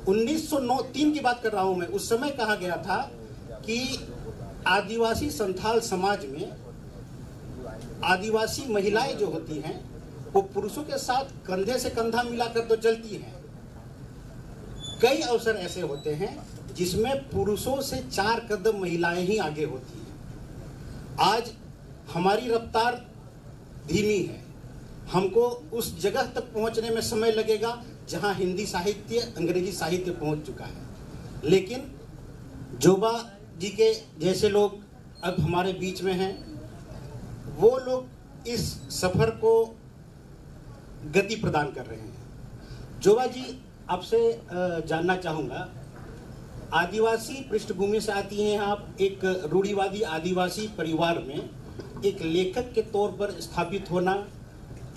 1903 की बात कर रहा हूं मैं। उस समय कहा गया था कि आदिवासी संथाल समाज में आदिवासी महिलाएं जो होती हैं वो पुरुषों के साथ कंधे से कंधा मिलाकर तो चलती हैं। कई अवसर ऐसे होते हैं जिसमें पुरुषों से 4 कदम महिलाएं ही आगे होती हैं। आज हमारी रफ्तार धीमी है, हमको उस जगह तक पहुंचने में समय लगेगा जहां हिंदी साहित्य, अंग्रेजी साहित्य पहुंच चुका है। लेकिन जोबा जी के जैसे लोग अब हमारे बीच में हैं, वो लोग इस सफर को गति प्रदान कर रहे हैं। जोबा जी, आपसे जानना चाहूँगा, आदिवासी पृष्ठभूमि से आती हैं आप, एक रूढ़िवादी आदिवासी परिवार में एक लेखक के तौर पर स्थापित होना,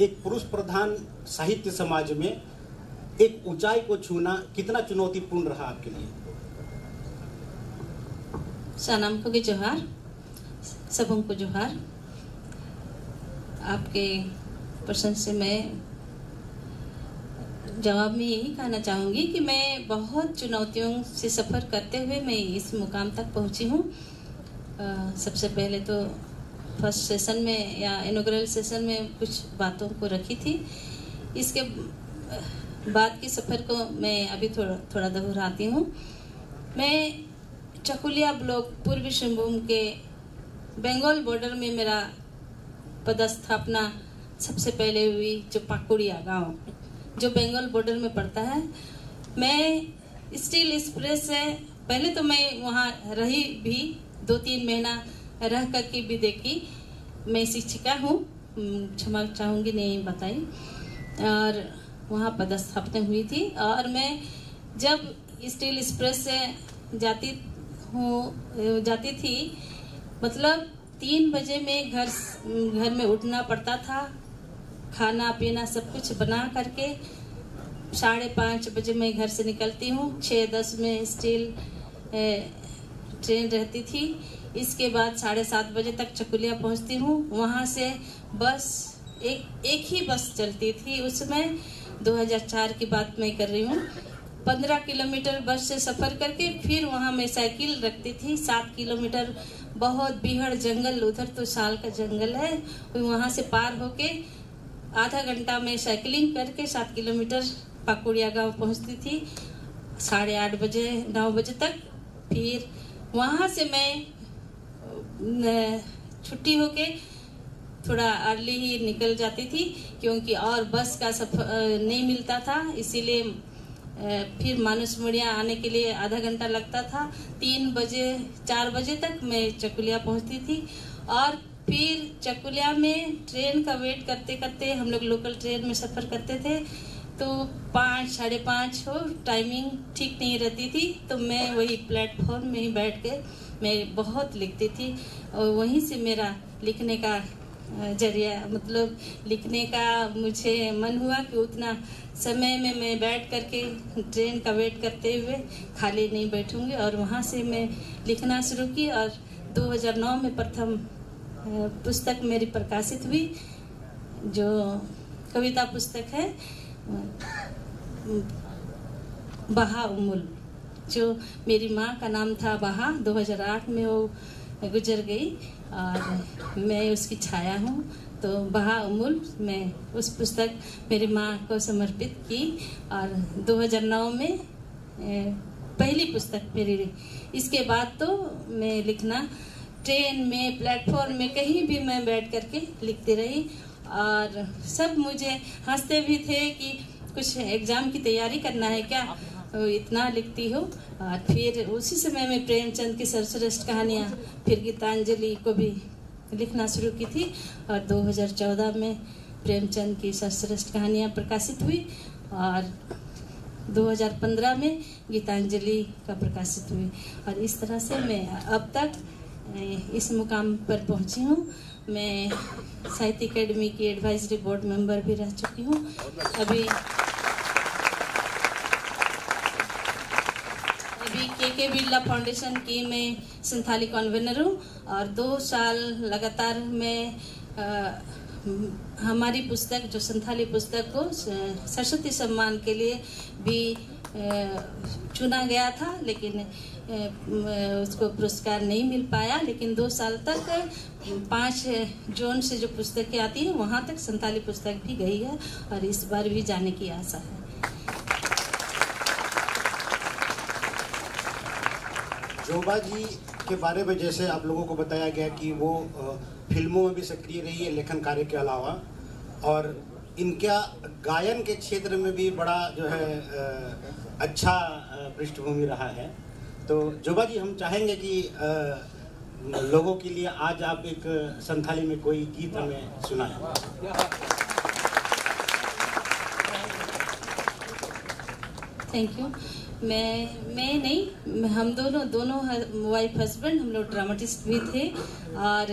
एक पुरुष प्रधान साहित्य समाज में एक ऊंचाई को छूना कितना चुनौतीपूर्ण रहा आपके लिए? सलाम को जोहार, सबों को जोहार। आपके प्रश्न से मैं जवाब में यही कहना चाहूँगी कि मैं बहुत चुनौतियों से सफ़र करते हुए मैं इस मुकाम तक पहुँची हूँ। सबसे पहले तो फर्स्ट सेशन में या इनॉग्रल सेशन में कुछ बातों को रखी थी। इसके बाद के सफ़र को मैं अभी थोड़ा दोहराती हूँ। मैं चकुलिया ब्लॉक पूर्वी सिंहभूम के बंगाल बॉर्डर में मेरा पदस्थापना सबसे पहले हुई, जो पाकुड़िया गांव जो बंगाल बॉर्डर में पड़ता है। मैं स्टील एक्सप्रेस से पहले तो मैं वहाँ रही भी, 2-3 महीना रह करके भी देखी। मैं शिक्षिका हूँ, क्षमा चाहूँगी नहीं बताई, और वहाँ पदस्थापना हुई थी। और मैं जब स्टील एक्सप्रेस से जाती थी, मतलब 3 बजे में घर में उठना पड़ता था, खाना पीना सब कुछ बना करके 5:30 बजे मैं घर से निकलती हूँ। 6:10 में स्टील ट्रेन रहती थी। इसके बाद 7:30 बजे तक चकुलिया पहुँचती हूँ। वहाँ से बस एक ही बस चलती थी उस समय, 2004 की बात मैं कर रही हूँ। 15 किलोमीटर बस से सफ़र करके फिर वहाँ मैं साइकिल रखती थी। 7 किलोमीटर बहुत बीहड़ जंगल, उधर तो साल का जंगल है, वहाँ से पार होके आधा घंटा में साइकिलिंग करके 7 किलोमीटर पाकुड़िया गांव पहुँचती थी 8:30 बजे 9 बजे तक। फिर वहाँ से मैं छुट्टी होके थोड़ा अर्ली ही निकल जाती थी, क्योंकि और बस का सफर नहीं मिलता था, इसीलिए फिर मानुषमुड़िया आने के लिए आधा घंटा लगता था। 4 बजे तक मैं चकुलिया पहुंचती थी। और फिर चकुलिया में ट्रेन का वेट करते करते, हम लोग लोकल ट्रेन में सफ़र करते थे, तो 5 साढ़े 5 हो, टाइमिंग ठीक नहीं रहती थी, तो मैं वही प्लेटफॉर्म में ही बैठ के मैं बहुत लिखती थी। और वहीं से मेरा लिखने का जरिया, मतलब लिखने का मुझे मन हुआ कि उतना समय में मैं बैठ करके ट्रेन का वेट करते हुए खाली नहीं बैठूंगी। और वहाँ से मैं लिखना शुरू की और 2009 में प्रथम पुस्तक मेरी प्रकाशित हुई, जो कविता पुस्तक है बहा उमुल। जो मेरी माँ का नाम था बहा, 2008 में वो गुजर गई और मैं उसकी छाया हूँ। तो बहा उमुल, मैं उस पुस्तक मेरी माँ को समर्पित की और 2009 में पहली पुस्तक मेरी। इसके बाद तो मैं लिखना ट्रेन में, प्लेटफॉर्म में, कहीं भी मैं बैठ करके लिखती रही। और सब मुझे हंसते भी थे कि कुछ एग्ज़ाम की तैयारी करना है क्या, इतना लिखती हो। और फिर उसी समय में प्रेमचंद की सर्वश्रेष्ठ कहानियाँ, फिर गीतांजलि को भी लिखना शुरू की थी। और 2014 में प्रेमचंद की सर्वश्रेष्ठ कहानियाँ प्रकाशित हुई और 2015 में गीतांजलि का प्रकाशित हुई। और इस तरह से मैं अब तक इस मुकाम पर पहुंची हूँ। मैं साहित्य अकेडमी की एडवाइजरी बोर्ड मेंबर भी रह चुकी हूँ। अभी के बिरला फाउंडेशन की मैं संथाली कन्वेनर हूँ। और 2 साल लगातार मैं हमारी पुस्तक, जो संथाली पुस्तक को सरस्वती सम्मान के लिए भी चुना गया था, लेकिन उसको पुरस्कार नहीं मिल पाया। लेकिन 2 साल तक 5 जोन से जो पुस्तकें आती हैं वहाँ तक संताली पुस्तक भी गई है और इस बार भी जाने की आशा है। जोबा जी के बारे में जैसे आप लोगों को बताया गया कि वो फिल्मों में भी सक्रिय रही है लेखन कार्य के अलावा, और इनका गायन के क्षेत्र में भी बड़ा जो है अच्छा पृष्ठभूमि रहा है। तो जोबा जी, हम चाहेंगे कि लोगों के लिए आज आप एक संथाली में कोई गीत हमें सुनाएं। Thank you. मैं नहीं, हम दोनों वाइफ हस्बैंड हम लोग ड्रामेटिस्ट भी थे और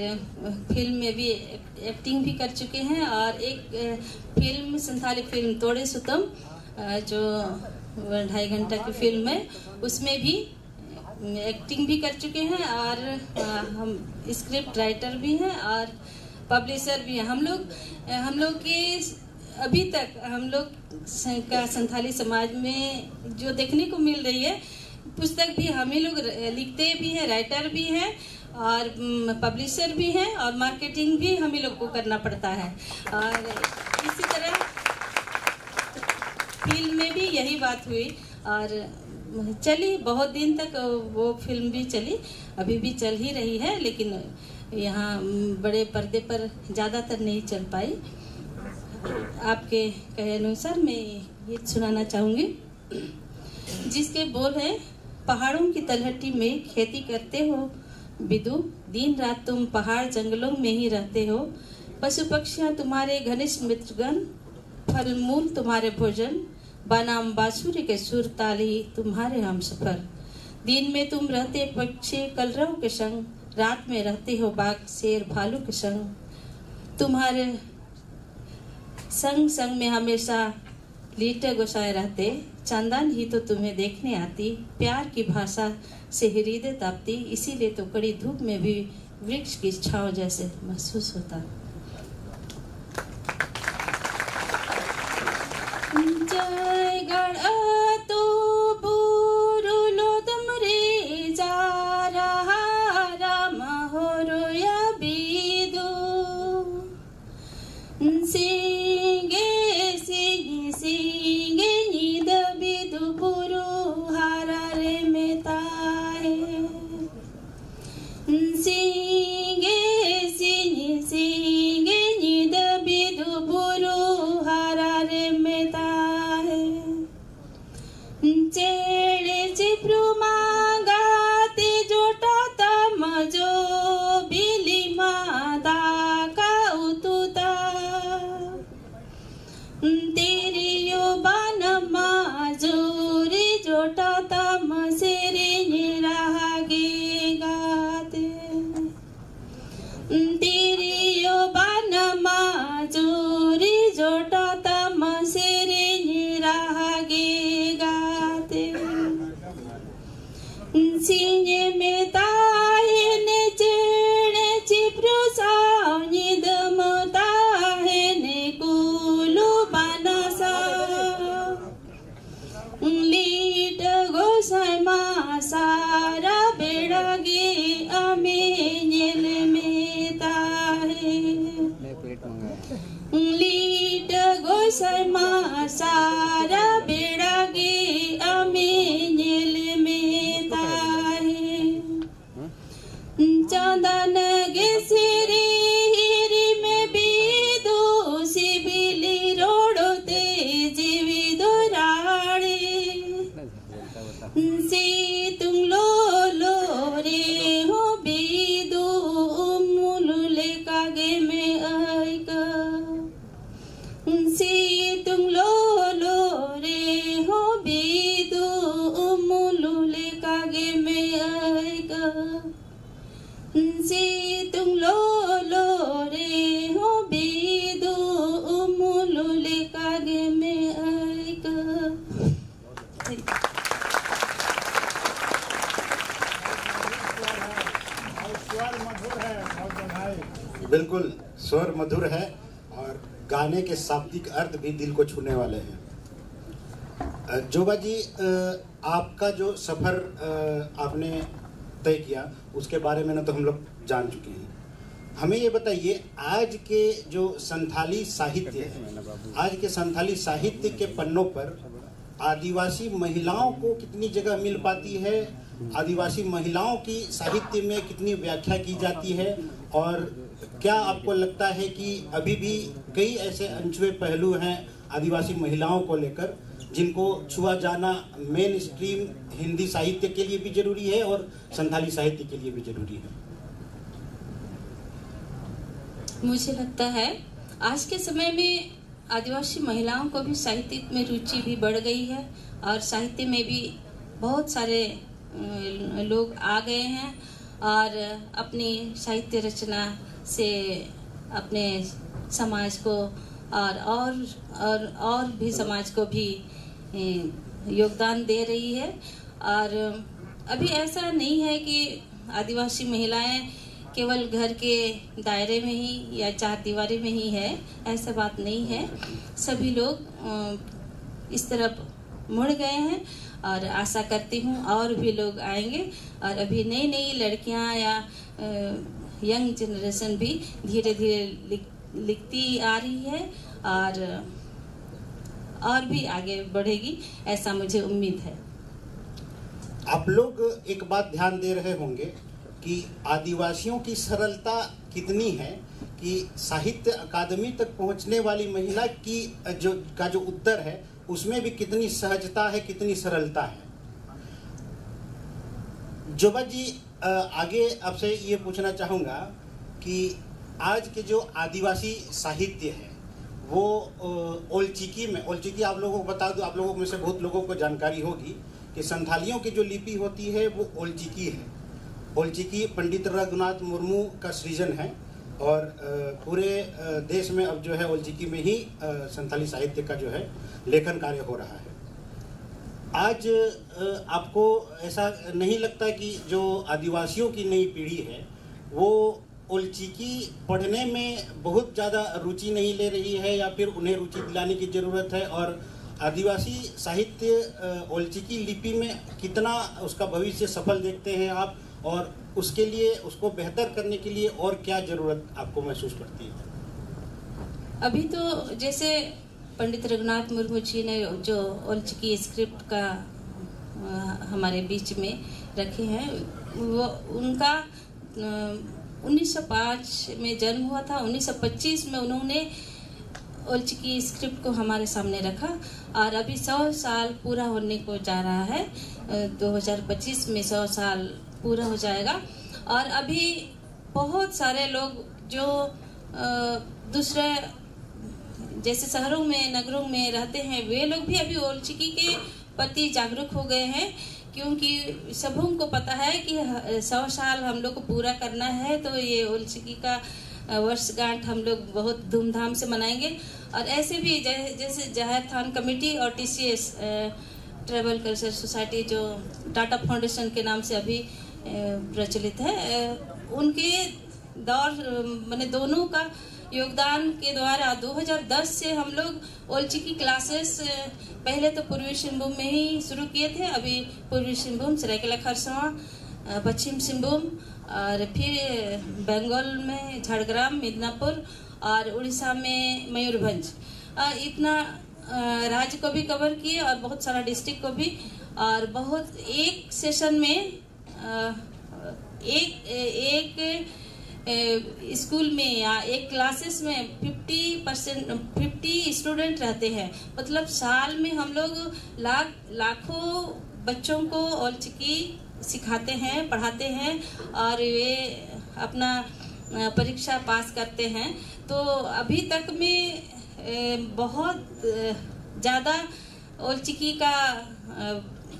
फिल्म में भी एक्टिंग भी कर चुके हैं। और एक फिल्म संथाली फिल्म तोड़े सुतम जो 2.5 घंटा की फिल्म है, उसमें भी एक्टिंग भी कर चुके हैं और हम स्क्रिप्ट राइटर भी हैं और पब्लिशर भी हैं। हम लोग के अभी तक हम लोग का संथाली समाज में जो देखने को मिल रही है, पुस्तक भी हम ही लोग लिखते भी हैं, राइटर भी हैं और पब्लिशर भी हैं और मार्केटिंग भी हम ही लोग को करना पड़ता है। और इसी तरह फिल्म में भी यही बात हुई और चली बहुत दिन तक वो फिल्म भी चली, अभी भी चल ही रही है, लेकिन यहाँ बड़े पर्दे पर ज़्यादातर नहीं चल पाई। आपके कहे अनुसार मैं ये सुनाना चाहूँगी, जिसके बोल है। पहाड़ों की तलहटी में खेती करते हो बिदु, दिन रात तुम पहाड़ जंगलों में ही रहते हो। पशु पक्षियाँ तुम्हारे घनिष्ठ मित्रगण, फल मूल तुम्हारे भोजन, बनाम बांसुरी के सुर ताली तुम्हारे हम सफर। दिन में तुम रहते पक्षी कलरव के संग, रात में रहते हो बाघ शेर भालू के संग। तुम्हारे संग संग में हमेशा लीटे गोसाए रहते, चांदन ही तो तुम्हें देखने आती। प्यार की भाषा से हृदय तापती, इसीलिए तो कड़ी धूप में भी वृक्ष की छांव जैसे महसूस होता। जय गण तो बुरुलो तुमरे जा रहा राम हो रोया बिदु। सिंगे नीद बिदु पुरु हारा रे मेताए। सिंगे नीद बिदु पुरु हारा रे मेताए। चेड़े चिप्रू मांगाते जोटा तम जो बिली मादा का उतुता। तेरी यो बान माजूरी जोटा तम सेरे निरागे गाते। तेरी यो बान माजूरी जोटा तम सेरे निरागे गाते। सीने में ताहे ने चेड़े चिप्रू सावनी दमता है ने कुलू बनसा। लीट गोसाई मा सारा बेड़ागे अमे नील में ताहे। लीट गोसाई मा सारा बेड़ागे अमे नील में ताहे। चंदन गे सिरी हिरी में बिदु सिबिली रोड़ते जीवी दोराड़े। सी तुम लो रे हो बिदु मुलुले कागे में आएगा। सी तुम लो रे हो बिदु मुलुले कागे में आएगा। सी तुम लो रे हो बिदु मुलुले कागे में आएगा। बिल्कुल स्वर मधुर है और गाने के शाब्दिक अर्थ भी दिल को छूने वाले हैं। जोबा जी, आपका जो सफ़र आपने तय किया उसके बारे में ना तो हम लोग जान चुके हैं। हमें ये बताइए, आज के जो संथाली साहित्य है, आज के संथाली साहित्य के पन्नों पर आदिवासी महिलाओं को कितनी जगह मिल पाती है, आदिवासी महिलाओं की साहित्य में कितनी व्याख्या की जाती है, और क्या आपको लगता है कि अभी भी कई ऐसे अनछुए पहलू हैं आदिवासी महिलाओं को लेकर जिनको छुआ जाना मेन स्ट्रीम हिंदी साहित्य के लिए भी जरूरी है और संथाली साहित्य के लिए भी जरूरी है? मुझे लगता है आज के समय में आदिवासी महिलाओं को भी साहित्य में रुचि भी बढ़ गई है और साहित्य में भी बहुत सारे लोग आ गए हैं और अपनी साहित्य रचना से अपने समाज को और भी समाज को भी योगदान दे रही है। और अभी ऐसा नहीं है कि आदिवासी महिलाएं केवल घर के दायरे में ही या चार दीवारी में ही है, ऐसा बात नहीं है। सभी लोग इस तरफ मुड़ गए हैं और आशा करती हूँ और भी लोग आएंगे और अभी नई नई लड़कियाँ या यंग जनरेशन भी धीरे धीरे लिखती आ रही है और भी आगे बढ़ेगी, ऐसा मुझे उम्मीद है। आप लोग एक बात ध्यान दे रहे होंगे कि आदिवासियों की सरलता कितनी है कि साहित्य अकादमी तक पहुंचने वाली महिला की जो उत्तर है उसमें भी कितनी सहजता है, कितनी सरलता है। जोबा जी, आगे आपसे ये पूछना चाहूँगा कि आज के जो आदिवासी साहित्य है वो ओलचिकी आप लोगों को बता दो, आप लोगों में से बहुत लोगों को जानकारी होगी कि संथालियों की जो लिपि होती है वो ओलचिकी है। ओलचिकी पंडित रघुनाथ मुर्मू का सृजन है और पूरे देश में अब जो है ओलचिकी में ही संथाली साहित्य का जो है लेखन कार्य हो रहा है। आज आपको ऐसा नहीं लगता कि जो आदिवासियों की नई पीढ़ी है वो ओलचिकी पढ़ने में बहुत ज़्यादा रुचि नहीं ले रही है, या फिर उन्हें रुचि दिलाने की ज़रूरत है, और आदिवासी साहित्य ओलचिकी लिपि में कितना उसका भविष्य सफल देखते हैं आप, और उसके लिए उसको बेहतर करने के लिए और क्या ज़रूरत आपको महसूस करती है? अभी तो जैसे पंडित रघुनाथ मुर्मू जी ने जो ओलचिकी स्क्रिप्ट का हमारे बीच में रखे हैं, वो उनका 1905 में जन्म हुआ था। 1925 में उन्होंने ओलचिकी स्क्रिप्ट को हमारे सामने रखा और अभी 100 साल पूरा होने को जा रहा है। 2025 में 100 साल पूरा हो जाएगा और अभी बहुत सारे लोग जो दूसरे जैसे शहरों में नगरों में रहते हैं वे लोग भी अभी ओलचिकी के प्रति जागरूक हो गए हैं, क्योंकि सबों को पता है कि 100 साल हम लोग को पूरा करना है, तो ये ओलचिकी का वर्षगांठ हम लोग बहुत धूमधाम से मनाएंगे। और ऐसे भी जैसे जाहिर थान कमेटी और TCS ट्राइबल कल्चर सोसाइटी जो टाटा फाउंडेशन के नाम से अभी प्रचलित है, उनके दौर मैंने दोनों का योगदान के द्वारा 2010 से हम लोग ओलचिकी क्लासेस पहले तो पूर्वी सिंहभूम में ही शुरू किए थे। अभी पूर्वी सिंहभूम, सरायकेला खरसावां, पश्चिम सिंहभूम और फिर बंगाल में झाड़ग्राम, मिदनापुर और उड़ीसा में मयूरभंज, इतना राज्य को भी कवर किए और बहुत सारा डिस्ट्रिक्ट को भी। और बहुत एक सेशन में एक स्कूल में या एक क्लासेस में 50 स्टूडेंट रहते हैं। मतलब साल में हम लोग लाखों बच्चों को ओलचिकी सिखाते हैं, पढ़ाते हैं और वे अपना परीक्षा पास करते हैं। तो अभी तक में बहुत ज़्यादा ओलचिकी का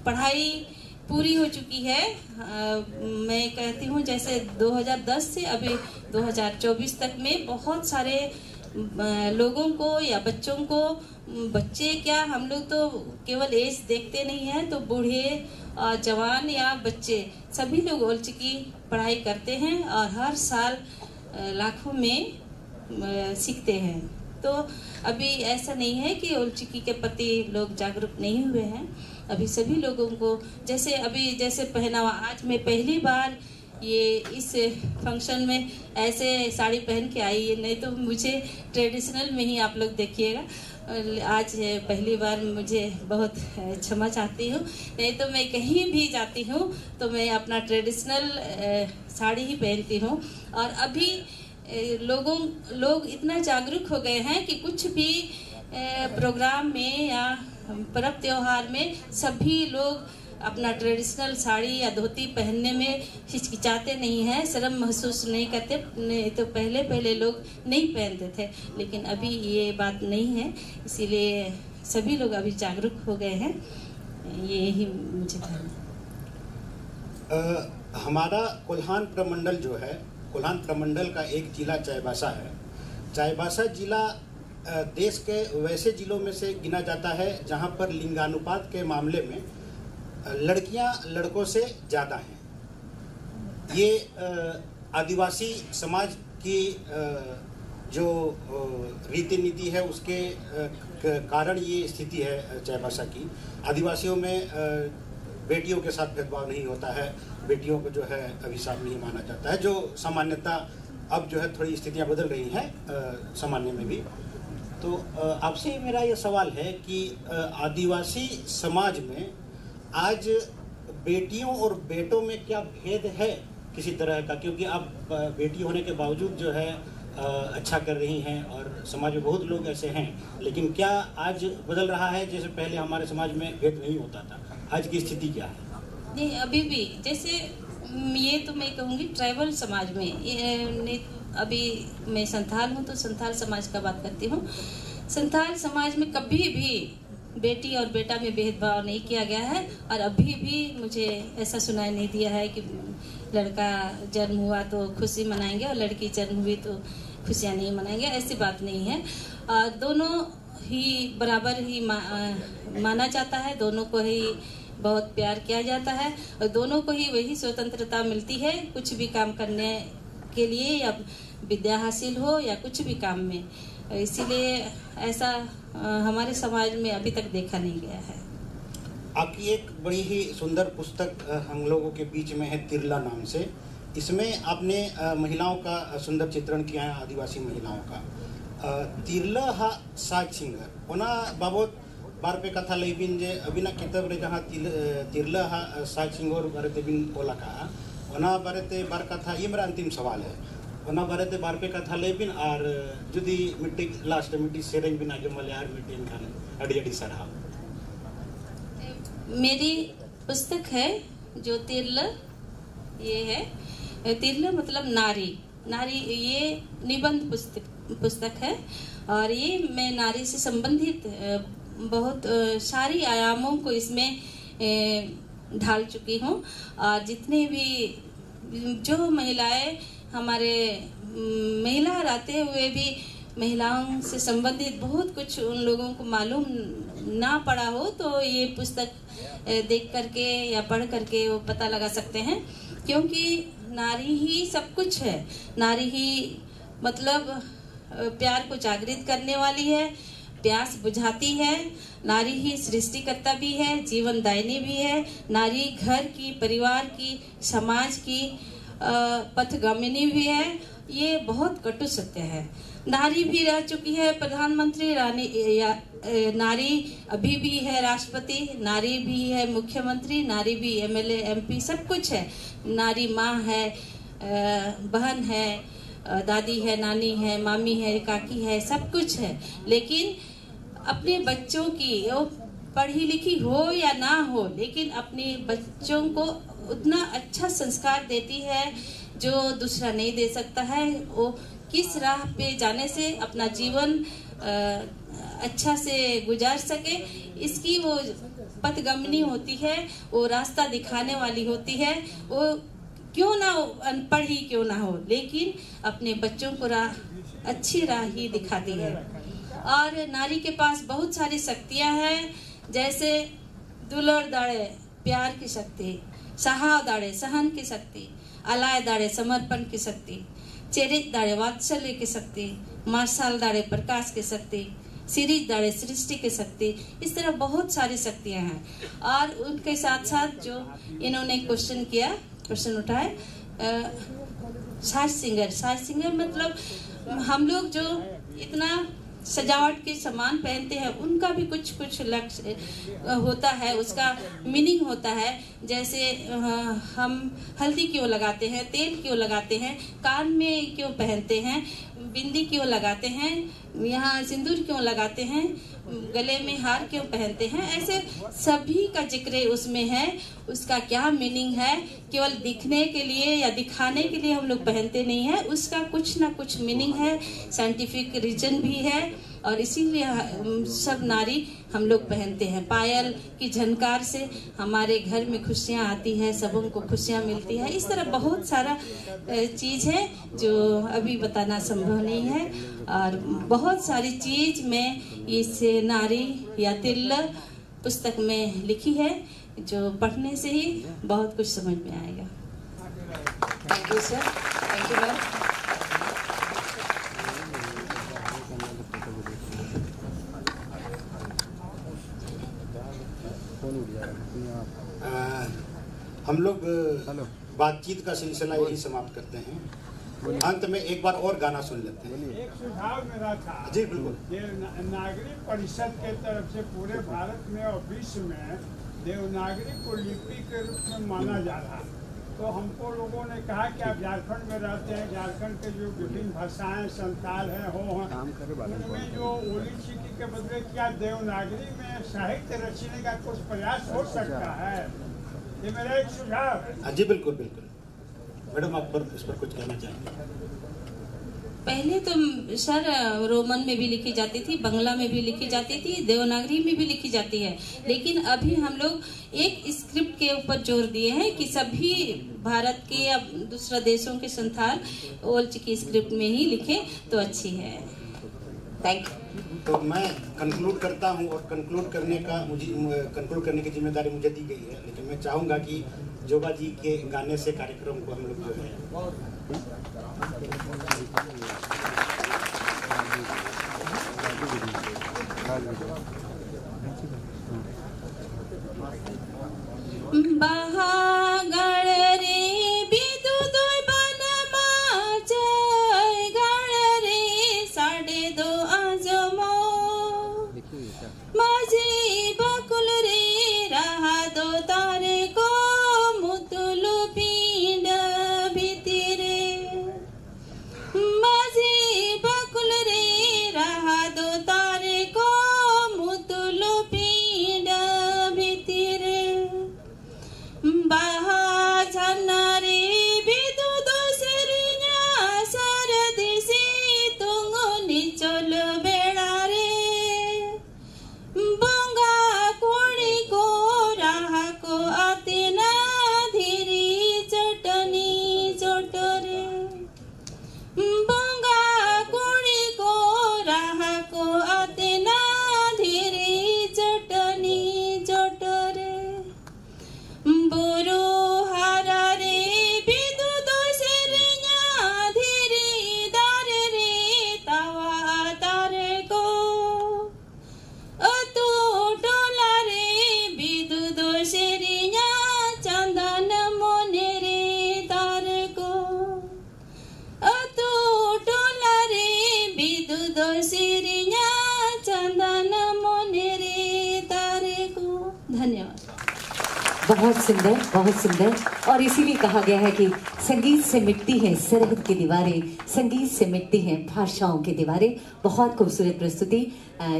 पढ़ाई पूरी हो चुकी है। मैं कहती हूँ जैसे 2010 से अभी 2024 तक में बहुत सारे लोगों को या बच्चों को, बच्चे क्या हम लोग तो केवल एज देखते नहीं हैं, तो बूढ़े जवान या बच्चे सभी लोग ओलचिकी पढ़ाई करते हैं और हर साल लाखों में सीखते हैं। तो अभी ऐसा नहीं है कि उल्चिकी के प्रति लोग जागरूक नहीं हुए हैं। अभी सभी लोगों को जैसे पहनावा, आज मैं पहली बार ये इस फंक्शन में ऐसे साड़ी पहन के आई है, नहीं तो मुझे ट्रेडिशनल में ही आप लोग देखिएगा। आज पहली बार, मुझे बहुत क्षमा चाहती हूँ, नहीं तो मैं कहीं भी जाती हूँ तो मैं अपना ट्रेडिशनल साड़ी ही पहनती हूँ। और अभी लोग इतना जागरूक हो गए हैं कि कुछ भी प्रोग्राम में या पर्व त्योहार में सभी लोग अपना ट्रेडिशनल साड़ी या धोती पहनने में हिचकिचाते नहीं हैं, शर्म महसूस नहीं करते। नहीं तो पहले लोग नहीं पहनते थे, लेकिन अभी ये बात नहीं है, इसीलिए सभी लोग अभी जागरूक हो गए हैं। ये ही मुझे कहना। हमारा कोल्हान प्रमंडल जो है, कोल्हान प्रमंडल का एक जिला चाईबासा है। चाईबासा जिला देश के वैसे जिलों में से गिना जाता है जहां पर लिंगानुपात के मामले में लड़कियां लड़कों से ज़्यादा हैं। ये आदिवासी समाज की जो रीति नीति है उसके कारण ये स्थिति है चाईबासा की। आदिवासियों में बेटियों के साथ भेदभाव नहीं होता है, बेटियों को जो है अभिशाप नहीं माना जाता है, जो सामान्यता अब जो है थोड़ी स्थितियां बदल रही हैं सामान्य में भी। तो आपसे मेरा ये सवाल है कि आदिवासी समाज में आज बेटियों और बेटों में क्या भेद है किसी तरह का? क्योंकि आप बेटी होने के बावजूद जो है अच्छा कर रही हैं और समाज में बहुत लोग ऐसे हैं, लेकिन क्या आज बदल रहा है? जैसे पहले हमारे समाज में भेद नहीं होता था, आज की स्थिति क्या है? नहीं, अभी भी जैसे ये तो मैं कहूँगी ट्राइबल समाज में नहीं, अभी मैं संथाल हूँ तो संथाल समाज का बात करती हूँ। संथाल समाज में कभी भी बेटी और बेटा में भेदभाव नहीं किया गया है, और अभी भी मुझे ऐसा सुनाई नहीं दिया है कि लड़का जन्म हुआ तो खुशी मनाएंगे और लड़की जन्म हुई तो खुशियाँ नहीं मनाएंगे, ऐसी बात नहीं है। दोनों ही बराबर ही माना जाता है, दोनों को ही बहुत प्यार किया जाता है और दोनों को ही वही स्वतंत्रता मिलती है कुछ भी काम करने के लिए, या विद्या हासिल हो या कुछ भी काम में। इसीलिए ऐसा हमारे समाज में अभी तक देखा नहीं गया है। आपकी एक बड़ी ही सुंदर पुस्तक हम लोगों के बीच में है, तिरला नाम से। इसमें आपने महिलाओं का सुंदर चित्रण किया है, आदिवासी महिलाओं का। तिरला हा साज सिंगर ओना बाबत बार पे कथा लैबिन जे अबिना किताब रे जहाँ तिरला हा साज सिंगर बारे बिन ओला का ओना बारे बार कथा, ये मेरा अंतिम सवाल है। ओना बारे बार पे कथा लैबिन और जुदी मिट्टी लास्ट मिट्टी सेरेंग बिन आजम वाले यार मिट्टी इनखान अड़ी अड़ी सरहा। मेरी पुस्तक है जो तिरला, ये है तिरला मतलब नारी। ये निबंध पुस्तक है और ये मैं नारी से संबंधित बहुत सारी आयामों को इसमें ढाल चुकी हूँ। और जितने भी जो महिलाएं हमारे महिला रहते हुए भी महिलाओं से संबंधित बहुत कुछ उन लोगों को मालूम ना पड़ा हो तो ये पुस्तक देख करके या पढ़ करके वो पता लगा सकते हैं, क्योंकि नारी ही सब कुछ है। नारी ही मतलब प्यार को जागृत करने वाली है, प्यास बुझाती है। नारी ही सृष्टिकर्ता भी है, जीवनदायिनी भी है। नारी घर की, परिवार की, समाज की पथगामिनी भी है। ये बहुत कटु सत्य है। नारी भी रह चुकी है प्रधानमंत्री, नारी अभी भी है राष्ट्रपति, नारी भी है मुख्यमंत्री, नारी भी एमएलए एमपी सब कुछ है। नारी माँ है, बहन है, दादी है, नानी है, मामी है, काकी है, सब कुछ है। लेकिन अपने बच्चों की, वो पढ़ी लिखी हो या ना हो, लेकिन अपने बच्चों को उतना अच्छा संस्कार देती है जो दूसरा नहीं दे सकता है। वो किस राह पे जाने से अपना जीवन अच्छा से गुजार सके, इसकी वो पथगमनी होती है, वो रास्ता दिखाने वाली होती है। वो क्यों ना हो, अनपढ़ ही क्यों ना हो, लेकिन अपने बच्चों को अच्छी राह ही दिखाती है। और नारी के पास बहुत सारी शक्तियां हैं, जैसे दुलर दाड़े प्यार की शक्ति, सहा दाड़े सहन की शक्ति, अलाय दाड़े समर्पण की शक्ति, चेरित दाड़े वात्सल्य की शक्ति, मार्शल दाड़े प्रकाश की शक्ति, सिरिज दाड़े सृष्टि की शक्ति, इस तरह बहुत सारी शक्तियां हैं। और उनके साथ साथ जो इन्होंने क्वेश्चन उठाए, साज सिंगर मतलब हम लोग जो इतना सजावट के सामान पहनते हैं उनका भी कुछ लक्ष्य होता है, उसका मीनिंग होता है। जैसे हम हल्दी क्यों लगाते हैं, तेल क्यों लगाते हैं, कान में क्यों पहनते हैं, बिंदी क्यों लगाते हैं, यहाँ सिंदूर क्यों लगाते हैं, गले में हार क्यों पहनते हैं, ऐसे सभी का जिक्र उसमें है। उसका क्या मीनिंग है, केवल दिखने के लिए या दिखाने के लिए हम लोग पहनते नहीं है, उसका कुछ ना कुछ मीनिंग है, साइंटिफिक रीजन भी है। और इसीलिए सब नारी हम लोग पहनते हैं। पायल की झनकार से हमारे घर में खुशियाँ आती है, सबों को खुशियाँ मिलती है। इस तरह बहुत सारा चीज़ है जो अभी बताना संभव नहीं है। और बहुत सारी चीज़ में इस नारी या तिल्ल पुस्तक में लिखी है, जो पढ़ने से ही बहुत कुछ समझ में आएगा। Thank you sir, thank you ma'am. हम लोग बातचीत का सिलसिला यही समाप्त करते हैं। अंत में एक बार और गाना सुन लेते हैं। एक सुझाव मेरा था जी बिल्कुल। ये नागरिक परिषद के तरफ से पूरे भारत में और विश्व में देवनागरी को लिपि के रूप में माना जा रहा है। तो हमको लोगों ने कहा कि आप झारखंड में रहते हैं, झारखंड के जो विभिन्न भाषाएं संताल हैं उनमें जो ओली सिटी के बदले क्या देवनागरी में साहित्य रचने का कुछ प्रयास हो सकता है? ये मेरा एक सुझाव है। जी बिल्कुल बिल्कुल। मैडम आप इस पर कुछ कहना चाहेंगे? पहले तो सर रोमन में भी लिखी जाती थी, बंगला में भी लिखी जाती थी, देवनागरी में भी लिखी जाती है। लेकिन अभी हम लोग एक स्क्रिप्ट के ऊपर जोर दिए हैं कि सभी भारत के या दूसरा देशों के संथाल ओल्ड की स्क्रिप्ट में ही लिखे तो अच्छी है। Thank you. तो मैं कंक्लूड करता हूं, और कंक्लूड करने की जिम्मेदारी मुझे दी गई है। लेकिन मैं चाहूंगा कि जोबा जी के गाने से कार्यक्रम को हम लोग जो है बहागढ़ रे बिदुद बनमा जयगढ़ रे 2.5 आजमो माझी बकुल रे रहा दो तारे को मुतुलु पिंड भितिरे माझी बकुल रे रहा दो तारे को मुतुलु पिंड भितिरे बाहा झन्नारे बिदुद सेरिया सरदी सी तुंगो निचल बेड़ा रे बंगा कोड़ी को राहा को आतेना धीरी चटनी चटरे बंगा कोड़ी को राहा को आतेना धीरी चटनी चटरे बोरो हारा रे बिदुद सेरिया धीरी दारे रे तावा तारे को अतु डोला रे बिदुद सेरिया चंदन मोने रे तारे को अतु डोला रे बिदुद सेरिया चंदन मोने रे तारे को। धन्यवाद। बहुत सुंदर, बहुत सुंदर। और इसीलिए कहा गया है कि संगीत से मिटती है सरहद की दीवारें, संगीत से मिटती हैं भाषाओं की दीवारें। बहुत खूबसूरत प्रस्तुति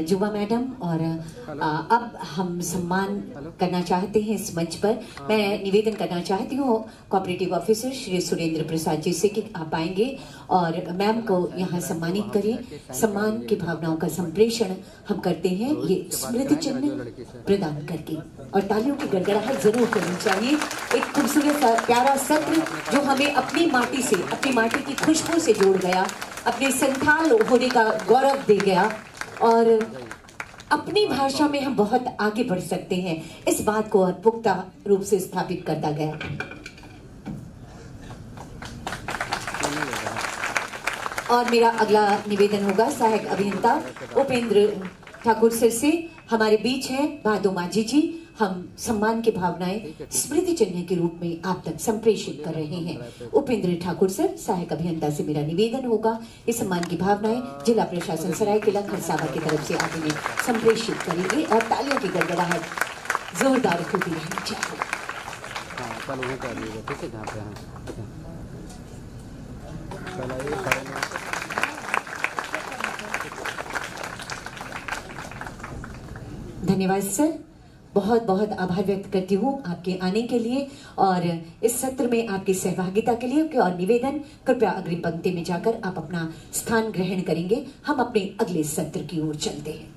जुबा मैडम। और अब हम सम्मान करना चाहते हैं इस मंच पर। मैं निवेदन करना चाहती हूँ कोऑपरेटिव ऑफिसर श्री सुरेंद्र प्रसाद जी से कि आप आएंगे और मैम को यहाँ सम्मानित करें। सम्मान की भावनाओं का संप्रेषण हम करते हैं ये स्मृति चिन्ह प्रदान करके, और तालियों की गड़गड़ाहट जरूर करनी चाहिए। एक खूबसूरत सा प्यारा सत्र जो हमें अपनी माटी से, अपनी माटी की खुशबू से जोड़ गया, अपने संथाल होने का गौरव दे गया, और अपनी भाषा में हम बहुत आगे बढ़ सकते हैं, इस बात को और पुख्ता रूप से स्थापित करता गया। और मेरा अगला निवेदन होगा सहायक अभियंता उपेंद्र ठाकुर सर से। हमारे बीच हैं भादो माझी जी। हम सम्मान की भावनाएं स्मृति चिन्ह के रूप में आप तक संप्रेषित कर रहे हैं। उपेंद्र ठाकुर सर, सहायक अभियंता से मेरा निवेदन होगा इस सम्मान की भावनाएं जिला प्रशासन सरायकेला खरसावा की तरफ से आप इन्हें संप्रेषित करेंगे और तालियों की गड़गड़ाहट जोरदार होती रहनी चाहिए। धन्यवाद सर, बहुत बहुत आभार व्यक्त करती हूँ आपके आने के लिए और इस सत्र में आपकी सहभागिता के लिए। और निवेदन, कृपया अग्रिम पंक्ति में जाकर आप अपना स्थान ग्रहण करेंगे। हम अपने अगले सत्र की ओर चलते हैं।